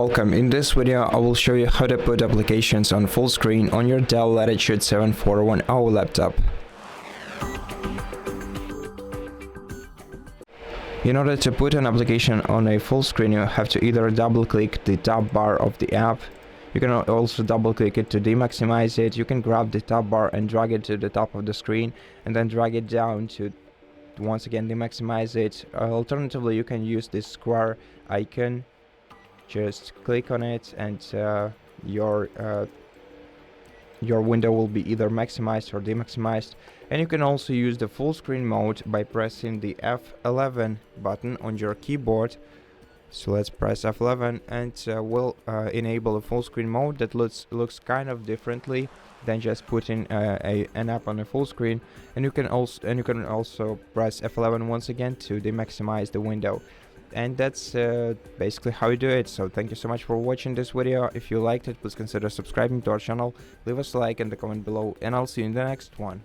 Welcome. In this video, I will show you how to put applications on full screen on your DELL Latitude 7410 laptop. In order to put an application on a full screen, you have to either double-click the top bar of the app. You can also double-click it to demaximize it. You can grab the top bar and drag it to the top of the screen, and then drag it down to once again demaximize it. Alternatively, you can use this square icon. Just click on it and your window will be either maximized or demaximized. And you can also use the full screen mode by pressing the F11 button on your keyboard. So let's press F11 and we'll enable a full screen mode that looks kind of differently than just putting an app on a full screen. And you can also press F11 once again to demaximize the window. And that's basically how you do it. So thank you so much for watching this video. If you liked it, please consider subscribing to our channel, leave us a like and a comment below, and I'll see you in the next one.